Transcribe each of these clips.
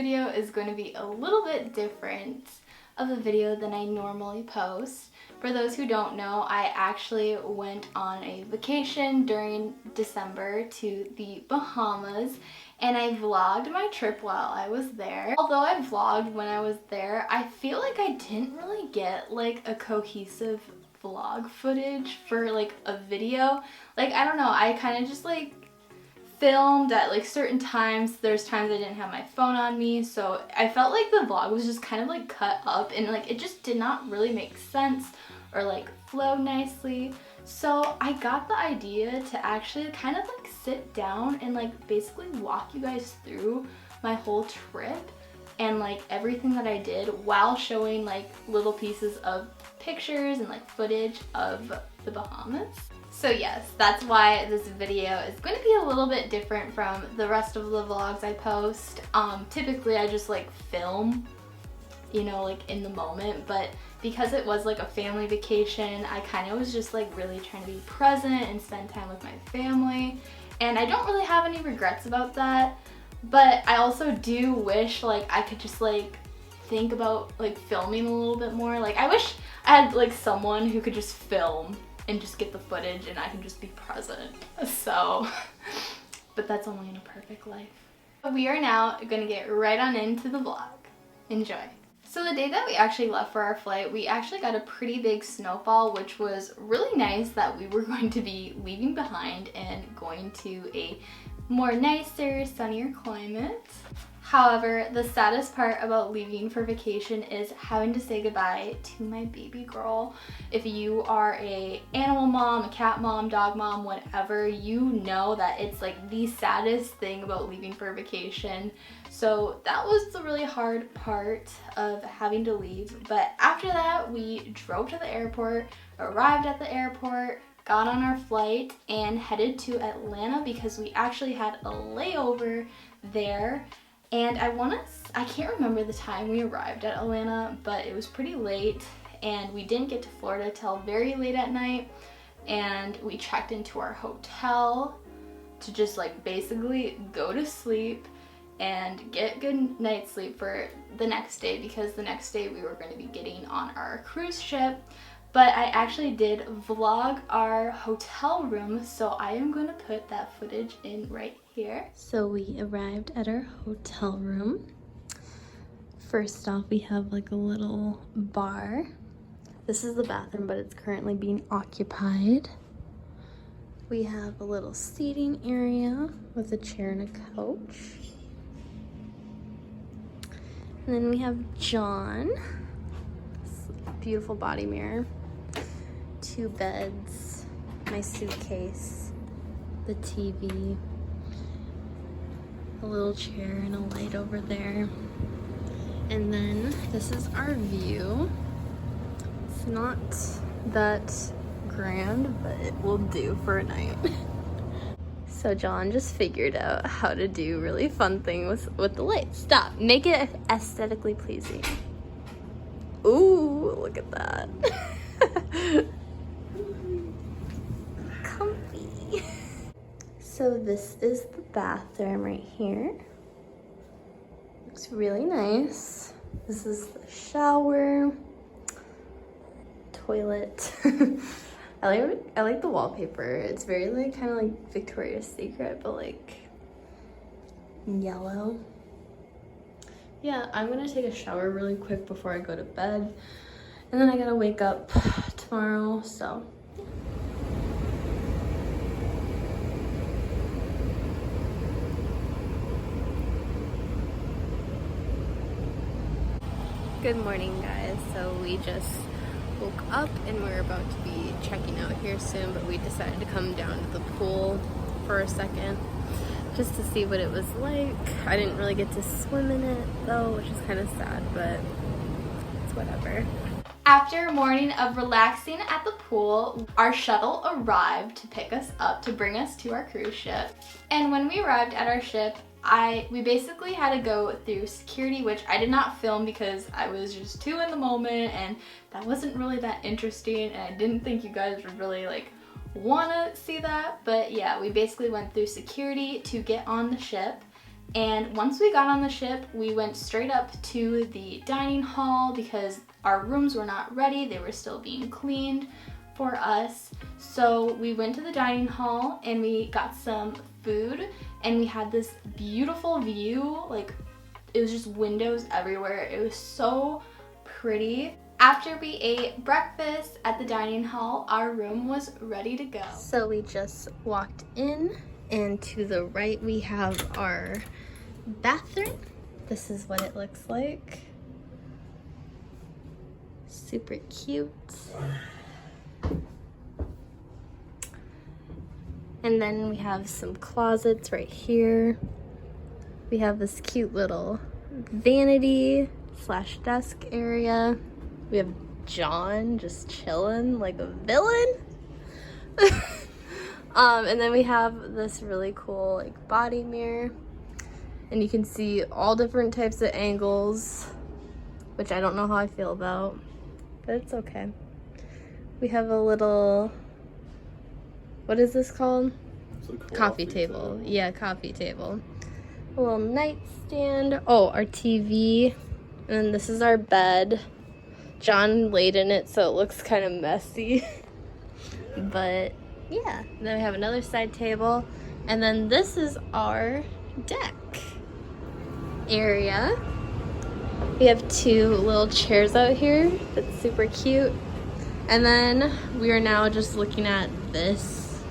video is going to be a little bit different of a video than I normally post. For those who don't know, I actually went on a vacation during December to the Bahamas, and I vlogged my trip while I was there. Although I vlogged when I was there, I feel like I didn't really get like a cohesive vlog footage for like a video. Like, I don't know, I kind of just like filmed at like certain times. There's times I didn't have my phone on me, so I felt like the vlog was just kind of like cut up and like it just did not really make sense or like flow nicely. So I got the idea to actually kind of like sit down and like basically walk you guys through my whole trip and like everything that I did while showing like little pieces of pictures and like footage of the Bahamas. So yes, that's why this video is going to be a little bit different from the rest of the vlogs I post. Typically I just like film, you know, like in the moment, but because it was like a family vacation, I kind of was just like really trying to be present and spend time with my family, and I don't really have any regrets about that. But I also do wish like I could just like think about like filming a little bit more. Like I wish I had like someone who could just film and just get the footage and I can just be present. So, but that's only in a perfect life. We are now gonna get right on into the vlog. Enjoy. So the day that we actually left for our flight, we actually got a pretty big snowfall, which was really nice that we were going to be leaving behind and going to a more nicer, sunnier climate. However, the saddest part about leaving for vacation is having to say goodbye to my baby girl. If you are a animal mom, a cat mom, dog mom, whatever, you know that it's like the saddest thing about leaving for vacation. So that was the really hard part of having to leave. But after that, we drove to the airport, arrived at the airport, got on our flight, and headed to Atlanta because we actually had a layover there. And I can't remember the time we arrived at Atlanta, but it was pretty late, and we didn't get to Florida till very late at night, and we checked into our hotel to just like basically go to sleep and get good night's sleep for the next day, because the next day we were going to be getting on our cruise ship. But I actually did vlog our hotel room, so I am going to put that footage in right here. So we arrived at our hotel room. First off, we have like a little bar. This is the bathroom, but it's currently being occupied. We have a little seating area with a chair and a couch. And then we have John. Beautiful body mirror. 2 beds, my suitcase, the TV, a little chair and a light over there. And then this is our view. It's not that grand, but it will do for a night. So John just figured out how to do really fun things with the light. Stop, make it aesthetically pleasing. Ooh, look at that. Comfy. So this is the bathroom right here. Looks really nice. This is the shower, toilet. I like the wallpaper. It's very like kind of like Victoria's Secret, but like yellow. Yeah, I'm gonna take a shower really quick before I go to bed, and then I gotta wake up tomorrow, so. Good morning, guys. So we just woke up and we're about to be checking out here soon, but we decided to come down to the pool for a second just to see what it was like. I didn't really get to swim in it though, which is kind of sad, but it's whatever. After a morning of relaxing at the pool, our shuttle arrived to pick us up to bring us to our cruise ship. And when we arrived at our ship, we basically had to go through security, which I did not film because I was just too in the moment and that wasn't really that interesting, and I didn't think you guys would really like want to see that. But yeah, we basically went through security to get on the ship. And once we got on the ship, we went straight up to the dining hall because our rooms were not ready. They were still being cleaned for us. So we went to the dining hall and we got some food, and we had this beautiful view. Like, it was just windows everywhere. It was so pretty. After we ate breakfast at the dining hall, our room was ready to go. So we just walked in, and to the right we have our bathroom. This is what it looks like. Super cute. And then we have some closets right here. We have this cute little vanity / desk area. We have John just chilling like a villain. And then we have this really cool like body mirror, and you can see all different types of angles, which I don't know how I feel about, but it's okay. We have a little, what is this called? Coffee table. Yeah, coffee table. A little nightstand. Oh, our TV. And then this is our bed. John laid in it, so it looks kind of messy. But yeah, and then we have another side table. And then this is our deck area. We have 2 little chairs out here. That's super cute. And then we are now just looking at this,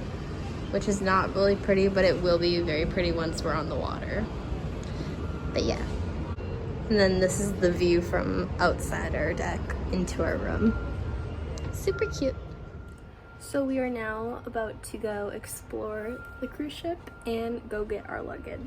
which is not really pretty, but it will be very pretty once we're on the water. But yeah. And then this is the view from outside our deck into our room. Super cute. So we are now about to go explore the cruise ship and go get our luggage.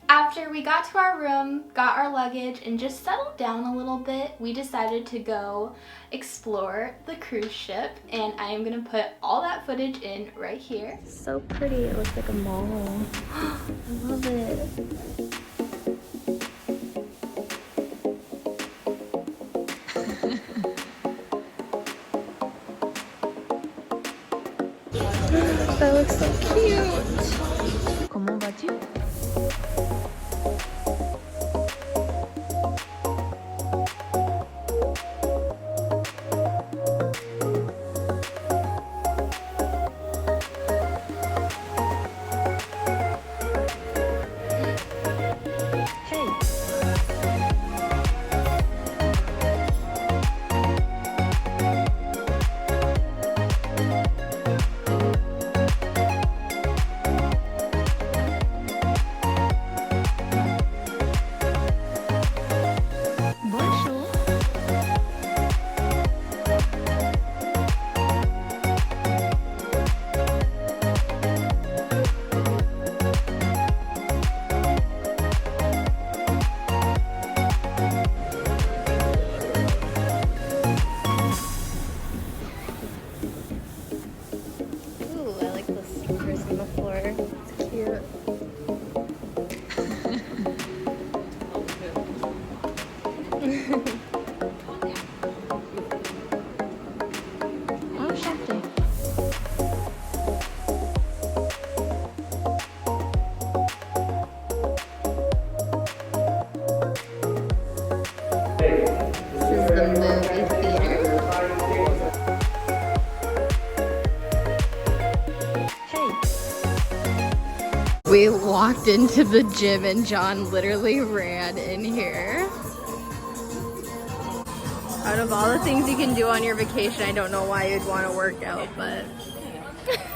After we got to our room, got our luggage, and just settled down a little bit, we decided to go explore the cruise ship, and I am gonna put all that footage in right here. So pretty, it looks like a mall. I love it. That looks so cute. Comment vas-tu? We walked into the gym and John literally ran in here. Out of all the things you can do on your vacation, I don't know why you'd want to work out, but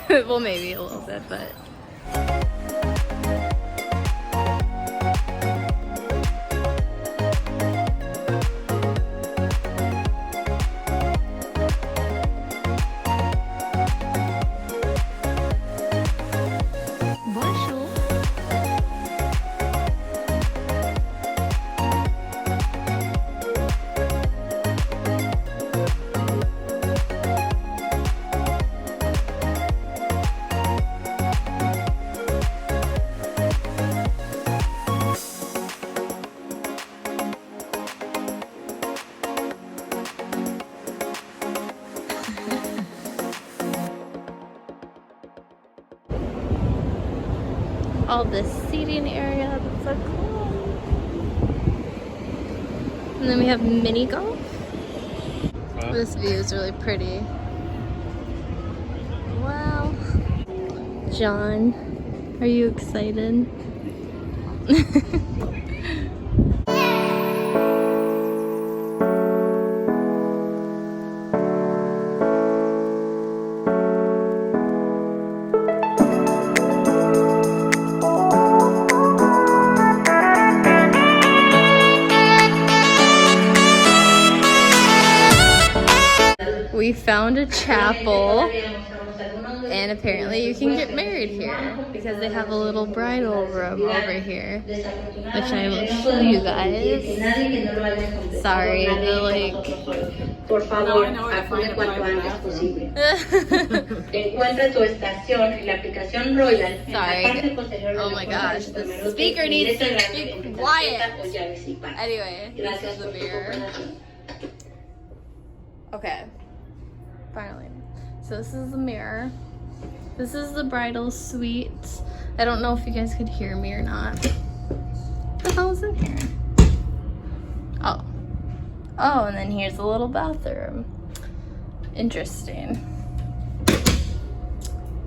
well, maybe a little bit, but all this seating area. That's so cool. And then we have mini golf. This view is really pretty. Wow. John, are you excited? We found a chapel, and apparently you can get married here because they have a little bridal room over here, which I will show you guys. Sorry, the like. Sorry. Oh my gosh, the speaker needs to be quiet. Anyway, this is the mirror. Okay. Finally. So this is the mirror. This is the bridal suite. I don't know if you guys could hear me or not. What the hell is in here? Oh. Oh, and then here's a little bathroom. Interesting.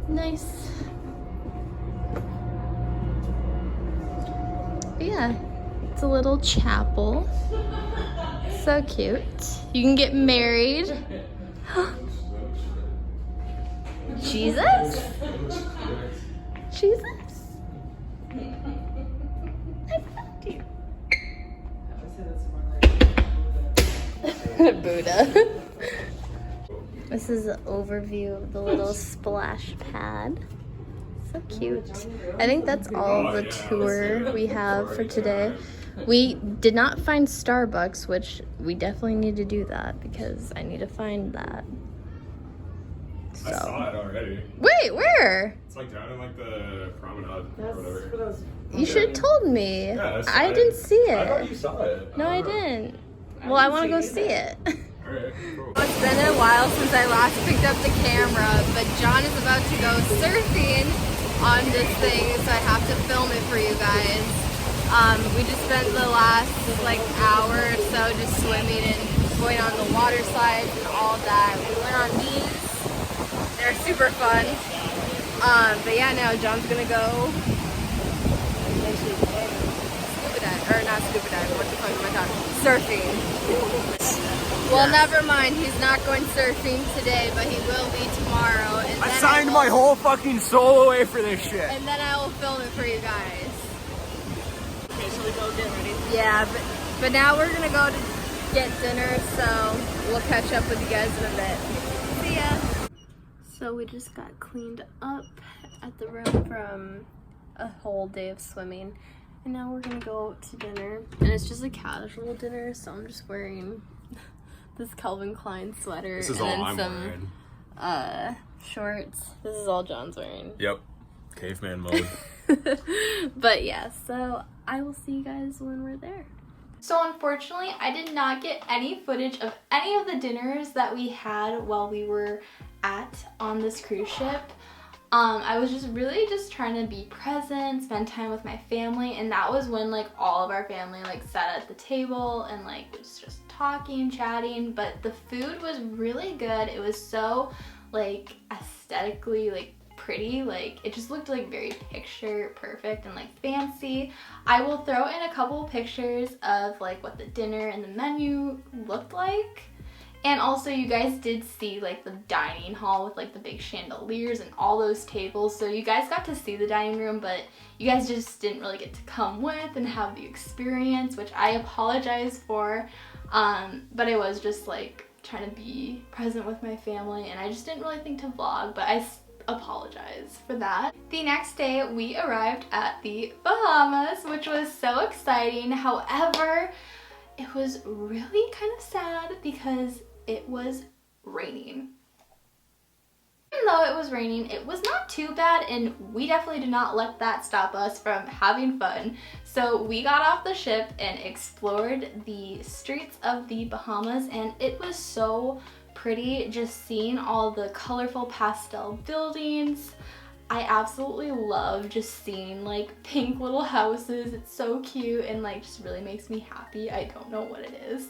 Nice. But yeah, it's a little chapel. So cute. You can get married. Jesus? Jesus? I found you. Buddha. This is an overview of the little splash pad. So cute. I think that's all the tour we have for today. We did not find Starbucks, which we definitely need to do that because I need to find that. So. I saw it already. Wait, where? It's like down in like the promenade or whatever. You should have told me. Yeah, I didn't see it. I thought you saw it. No, I didn't. Well, I want to go see it. Alright, cool. It's been a while since I last picked up the camera, but John is about to go surfing on this thing, so I have to film it for you guys. We just spent the last like hour or so just swimming and going on the water slides and all that. We went on these. They're super fun. But yeah, now John's gonna go scuba dive, or not scuba dive, what the fuck am I talking? Surfing. Well, never mind, he's not going surfing today, but he will be tomorrow. And I signed my whole fucking soul away for this shit. And then I will film it for you guys. Okay, so we go get ready. Yeah, but now we're gonna go to get dinner, so we'll catch up with you guys in a bit. See ya. So we just got cleaned up at the room from a whole day of swimming, and now we're gonna go out to dinner. And it's just a casual dinner, so I'm just wearing this Calvin Klein sweater This is and all then I'm wearing. Shorts. This is all John's wearing. Yep. Caveman mode. But yeah, so I will see you guys when we're there. So unfortunately, I did not get any footage of any of the dinners that we had while we were on this cruise ship. I was just really trying to be present, spend time with my family, and that was when like all of our family like sat at the table and like was just talking, chatting. But the food was really good. It was so like aesthetically like pretty, like it just looked like very picture perfect and like fancy. I will throw in a couple pictures of like what the dinner and the menu looked like. And also you guys did see like the dining hall with like the big chandeliers and all those tables. So you guys got to see the dining room, but you guys just didn't really get to come with and have the experience, which I apologize for. But I was just like trying to be present with my family, and I just didn't really think to vlog, but I apologize for that. The next day we arrived at the Bahamas, which was so exciting. However, it was really kind of sad because it was raining. Even though it was raining, it was not too bad, and we definitely did not let that stop us from having fun. So we got off the ship and explored the streets of the Bahamas, and it was so pretty just seeing all the colorful pastel buildings. I absolutely love just seeing like pink little houses. It's so cute and like just really makes me happy. I don't know what it is,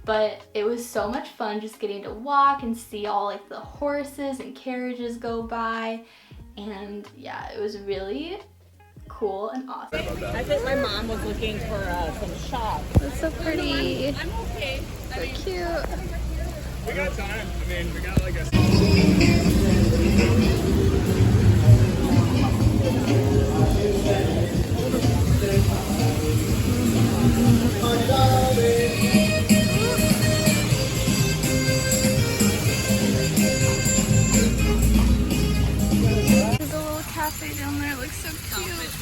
but it was so much fun just getting to walk and see all like the horses and carriages go by. And yeah, it was really cool and awesome. I think my mom was looking for some shops. It's so pretty. I'm okay. So cute. We got time. I mean, we got like a... There's a little cafe down there. It looks so cute.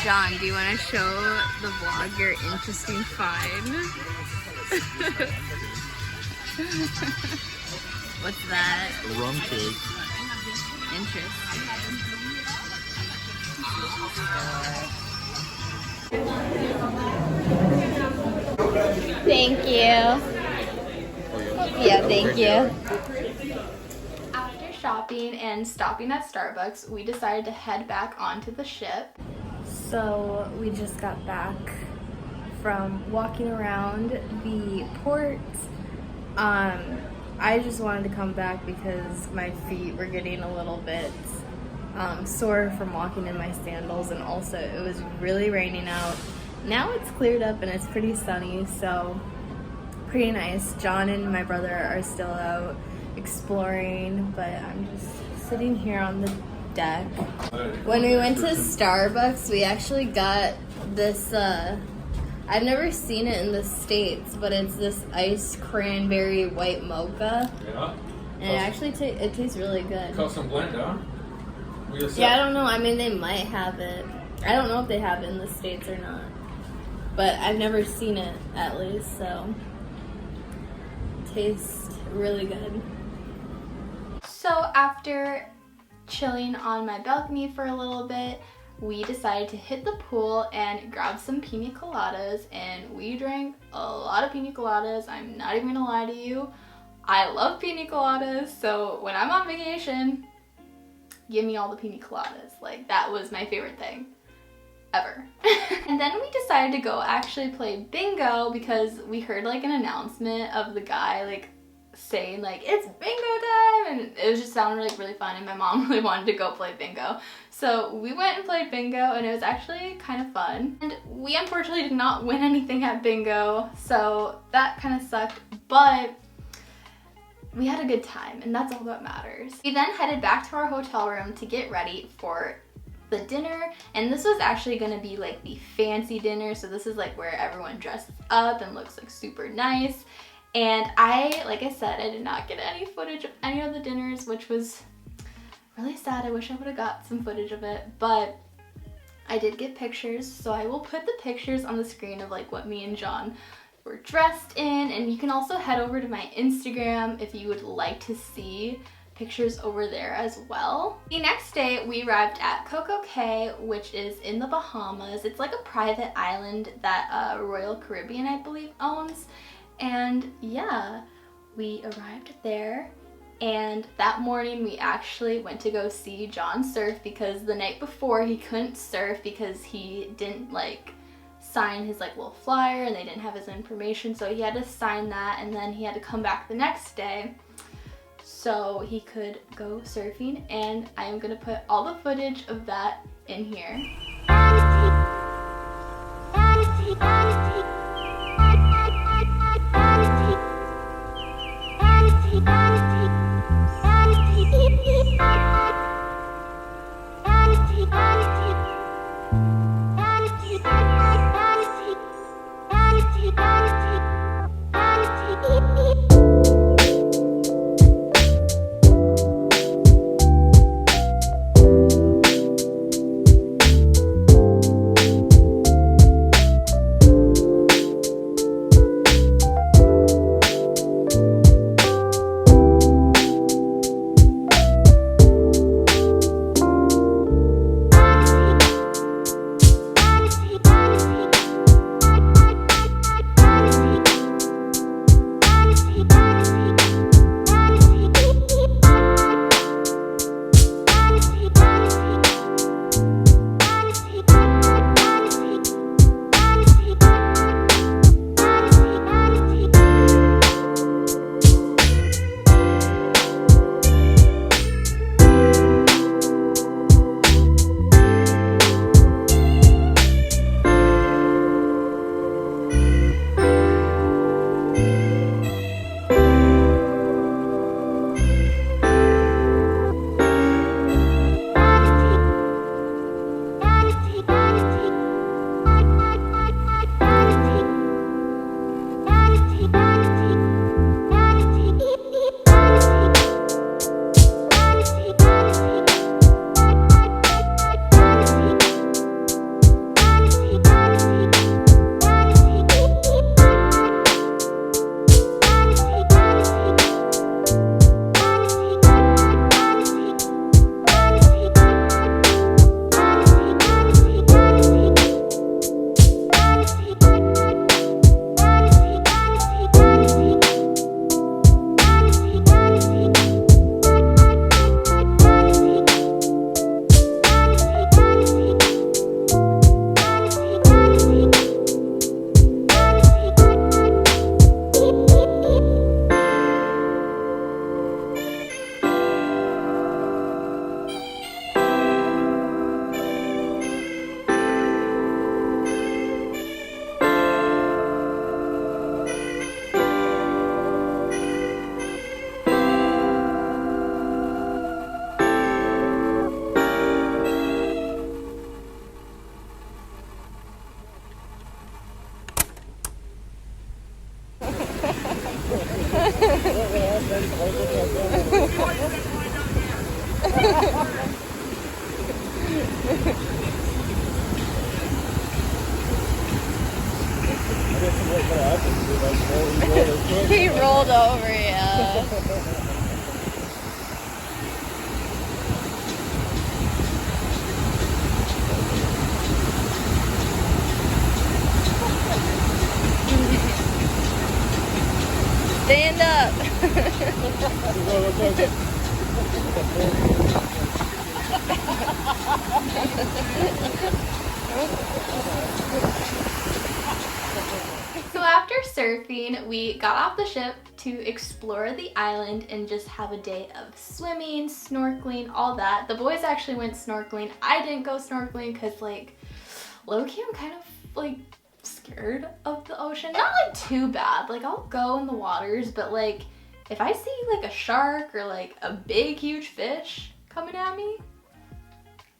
John, do you want to show the vlog your interesting find? What's that? rum cake. Interesting. Thank you. Yeah, thank you. After shopping and stopping at Starbucks, we decided to head back onto the ship. So we just got back from walking around the port. I just wanted to come back because my feet were getting a little bit sore from walking in my sandals, and also it was really raining out. Now it's cleared up and it's pretty sunny, so pretty nice. John and my brother are still out exploring, but I'm just sitting here on the deck. When we went to Starbucks, we actually got this I've never seen it in the States, but it's this iced cranberry white mocha. Yeah. And it actually it tastes really good. Custom blend, huh? Yeah, I don't know. I mean, they might have it. I don't know if they have it in the States or not. But I've never seen it, at least, so it tastes really good. So after chilling on my balcony for a little bit, we decided to hit the pool and grab some pina coladas, and we drank a lot of pina coladas. I'm not even gonna lie to you. I love pina coladas, so when I'm on vacation, give me all the pina coladas. Like, that was my favorite thing ever. And then we decided to go actually play bingo because we heard like an announcement of the guy like saying like it's bingo time, and it was just sounded like really fun, and my mom really wanted to go play bingo. So we went and played bingo, and it was actually kind of fun. And we unfortunately did not win anything at bingo, so that kind of sucked, but we had a good time, and that's all that matters. We then headed back to our hotel room to get ready for the dinner, and this was actually gonna be like the fancy dinner, so this is like where everyone dresses up and looks like super nice. And like I said, I did not get any footage of any of the dinners, which was really sad. I wish I would have got some footage of it, but I did get pictures, so I will put the pictures on the screen of like what me and John were dressed in, and you can also head over to my Instagram if you would like to see pictures over there as well. The next day, we arrived at Coco Cay, which is in the Bahamas. It's like a private island that Royal Caribbean, I believe, owns. And yeah, we arrived there, and that morning we actually went to go see John surf because the night before he couldn't surf because he didn't like sign his like little flyer and they didn't have his information, so he had to sign that, and then he had to come back the next day so he could go surfing, and I am gonna put all the footage of that in here. He rolled over, yeah. Stand up. So after surfing, we got off the ship to explore the island and just have a day of swimming, snorkeling, all that. The boys actually went snorkeling. I didn't go snorkeling because, like, low-key I'm kind of like scared of the ocean. Not like too bad, like I'll go in the waters, but like if I see like a shark or like a big huge fish coming at me,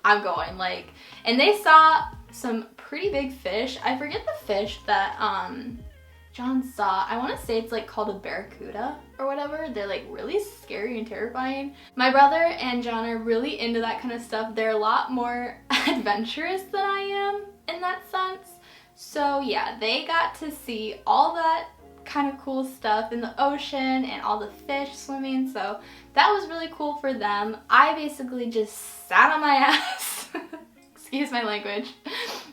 I'm going. Like, and they saw some pretty big fish. I forget the fish that John saw. I want to say it's like called a barracuda or whatever. They're like really scary and terrifying. My brother and John are really into that kind of stuff. They're a lot more adventurous than I am in that sense. So yeah, they got to see all that kind of cool stuff in the ocean and all the fish swimming, so that was really cool for them. I basically just sat on my ass, excuse my language,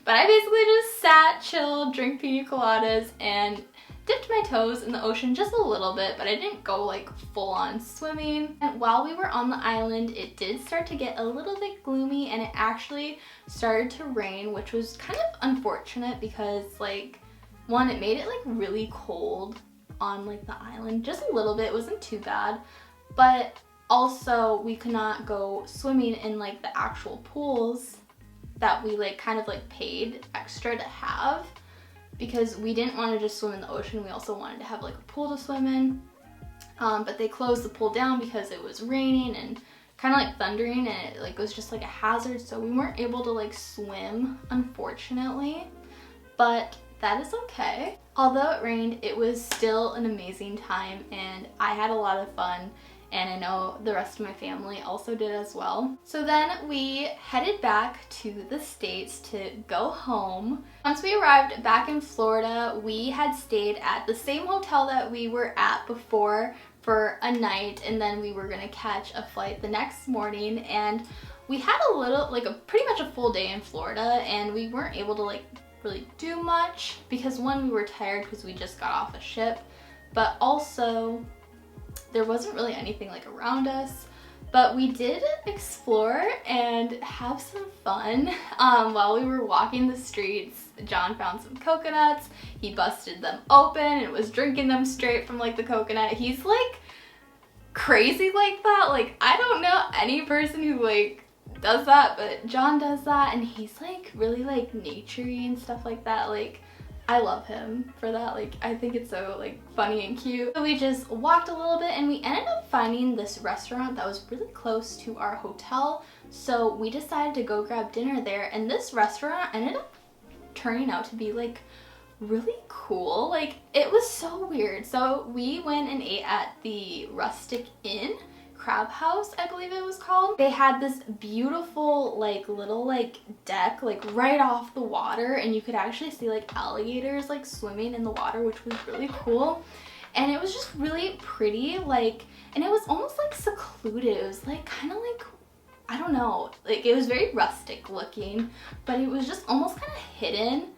but I basically just sat, chilled, drank pina coladas, and dipped my toes in the ocean just a little bit, but I didn't go like full on swimming. And while we were on the island, it did start to get a little bit gloomy and it actually started to rain, which was kind of unfortunate because like, one, it made it like really cold on like the island, just a little bit, it wasn't too bad, but also we could not go swimming in like the actual pools that we like kind of like paid extra to have, because we didn't want to just swim in the ocean, we also wanted to have like a pool to swim in. But they closed the pool down because it was raining and kind of like thundering, and it like was just like a hazard, so we weren't able to like swim, unfortunately, but that is okay. Although it rained, it was still an amazing time and I had a lot of fun, and I know the rest of my family also did as well. So then we headed back to the States to go home. Once we arrived back in Florida, we had stayed at the same hotel that we were at before for a night, and then we were gonna catch a flight the next morning, and we had a little, like pretty much a full day in Florida, and we weren't able to like really do much because one, we were tired because we just got off a ship, but also there wasn't really anything like around us. But we did explore and have some fun. While we were walking the streets, John found some coconuts, he busted them open and was drinking them straight from like the coconut. He's like crazy like that. Like, I don't know any person who like does that, but John does that, and he's like really like naturey and stuff like that. Like, I love him for that. Like, I think it's so like funny and cute. So we just walked a little bit and we ended up finding this restaurant that was really close to our hotel, so we decided to go grab dinner there, and this restaurant ended up turning out to be like really cool. Like, it was so weird. So we went and ate at the Rustic Inn, Crab House, I believe it was called. They had this beautiful like little like deck like right off the water, and you could actually see like alligators like swimming in the water, which was really cool. And it was just really pretty, like, and it was almost like secluded. It was like kind of like, I don't know, like it was very rustic looking, but it was just almost kind of hidden.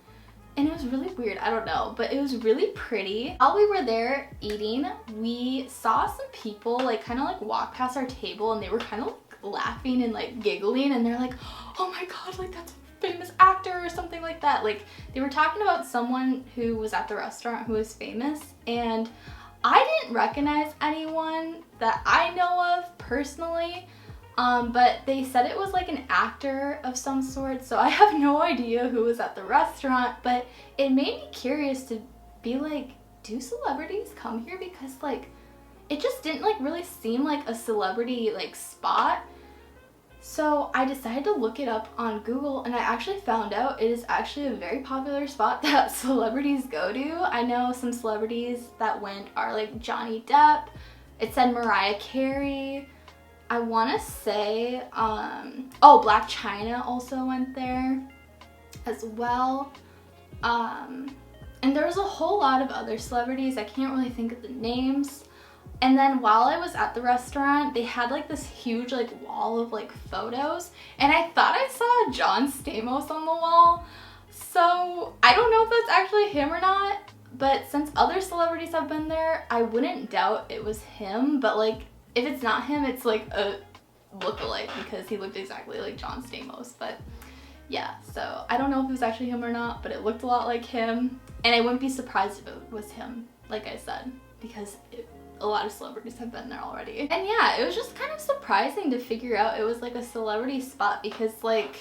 And it was really weird, I don't know, but it was really pretty. While we were there eating, we saw some people like kind of like walk past our table, and they were kind of like laughing and like giggling, and they're like, oh my god, like that's a famous actor or something like that. Like, they were talking about someone who was at the restaurant who was famous, and I didn't recognize anyone that I know of personally. But they said it was like an actor of some sort, so I have no idea who was at the restaurant, but it made me curious to be like, do celebrities come here? Because like, it just didn't like really seem like a celebrity like spot. So I decided to look it up on Google, and I actually found out it is actually a very popular spot that celebrities go to. I know some celebrities that went are like Johnny Depp, it said Mariah Carey, I want to say, oh, Black China also went there as well. And there was a whole lot of other celebrities. I can't really think of the names. And then while I was at the restaurant, they had like this huge like wall of like photos, and I thought I saw John Stamos on the wall. So I don't know if that's actually him or not, but since other celebrities have been there, I wouldn't doubt it was him. But like, if it's not him, it's like a lookalike because he looked exactly like John Stamos. But yeah, so I don't know if it was actually him or not, but it looked a lot like him. And I wouldn't be surprised if it was him, like I said, because a lot of celebrities have been there already. And yeah, it was just kind of surprising to figure out it was like a celebrity spot because like,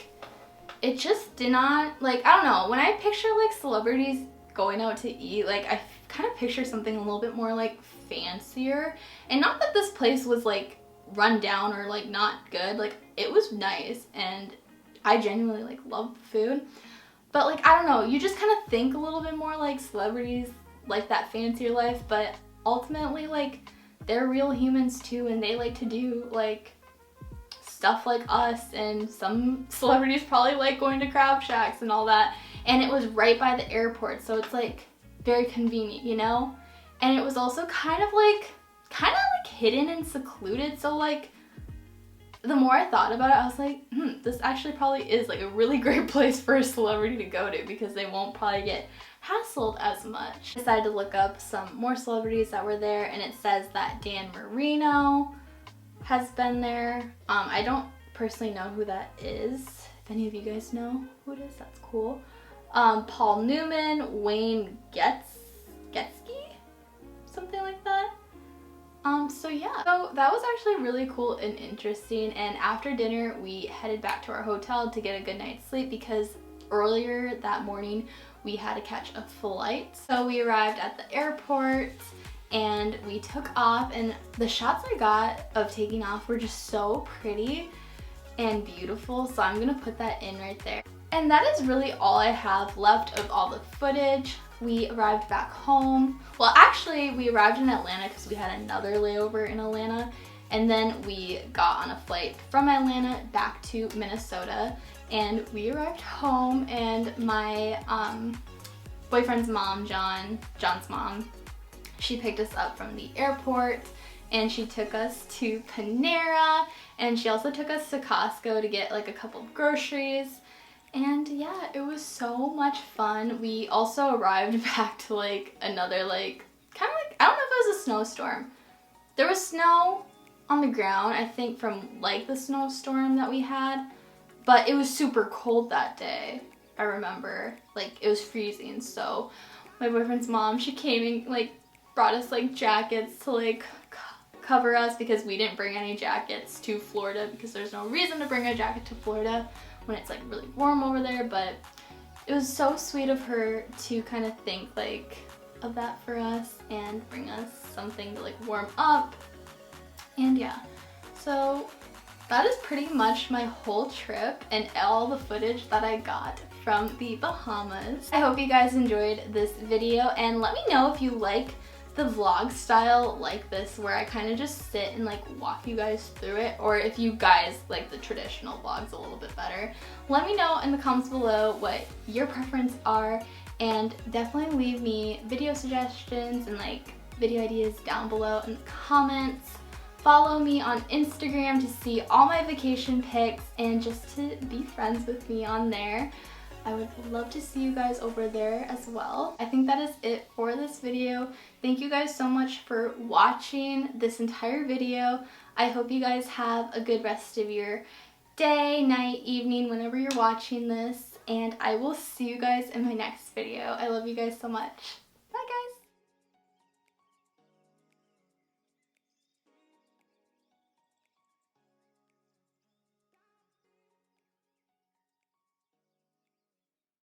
it just did not, like, I don't know, when I picture like celebrities going out to eat, like I kind of picture something a little bit more like fancier. And not that this place was like run down or like not good, like it was nice and I genuinely like love the food. But like, I don't know, you just kind of think a little bit more like celebrities like that fancier life, but ultimately like they're real humans too, and they like to do like stuff like us, and some celebrities probably like going to crab shacks and all that. And it was right by the airport, so it's like very convenient, you know? And it was also kind of like hidden and secluded, so like the more I thought about it, I was like, this actually probably is like a really great place for a celebrity to go to because they won't probably get hassled as much. I decided to look up some more celebrities that were there, and it says that Dan Marino has been there. I don't personally know who that is. If any of you guys know who it is, that's cool. Paul Newman, Wayne Gretzky, something like that. So yeah, so that was actually really cool and interesting. And after dinner, we headed back to our hotel to get a good night's sleep because earlier that morning we had to catch a flight. So we arrived at the airport and we took off, and the shots I got of taking off were just so pretty and beautiful. So I'm gonna put that in right there. And that is really all I have left of all the footage. We arrived back home. Well, actually, we arrived in Atlanta because we had another layover in Atlanta. And then we got on a flight from Atlanta back to Minnesota. And we arrived home, and my boyfriend's mom, John's mom, she picked us up from the airport. And she took us to Panera. And she also took us to Costco to get like a couple of groceries. And yeah, it was so much fun. We also arrived back to like another like, kind of like, I don't know if it was a snowstorm. There was snow on the ground, I think from like the snowstorm that we had, but it was super cold that day. I remember, like it was freezing. So my boyfriend's mom, she came and like brought us like jackets to like cover us because we didn't bring any jackets to Florida because there's no reason to bring a jacket to Florida when it's like really warm over there. But it was so sweet of her to kind of think like of that for us and bring us something to like warm up. And yeah, so that is pretty much my whole trip and all the footage that I got from the Bahamas. I hope you guys enjoyed this video, and let me know if you like the vlog style like this where I kind of just sit and like walk you guys through it, or if you guys like the traditional vlogs a little bit better. Let me know in the comments below what your preferences are, and definitely leave me video suggestions and like video ideas down below in the comments. Follow me on Instagram to see all my vacation pics and just to be friends with me on there. I would love to see you guys over there as well. I think that is it for this video. Thank you guys so much for watching this entire video. I hope you guys have a good rest of your day, night, evening, whenever you're watching this. And I will see you guys in my next video. I love you guys so much.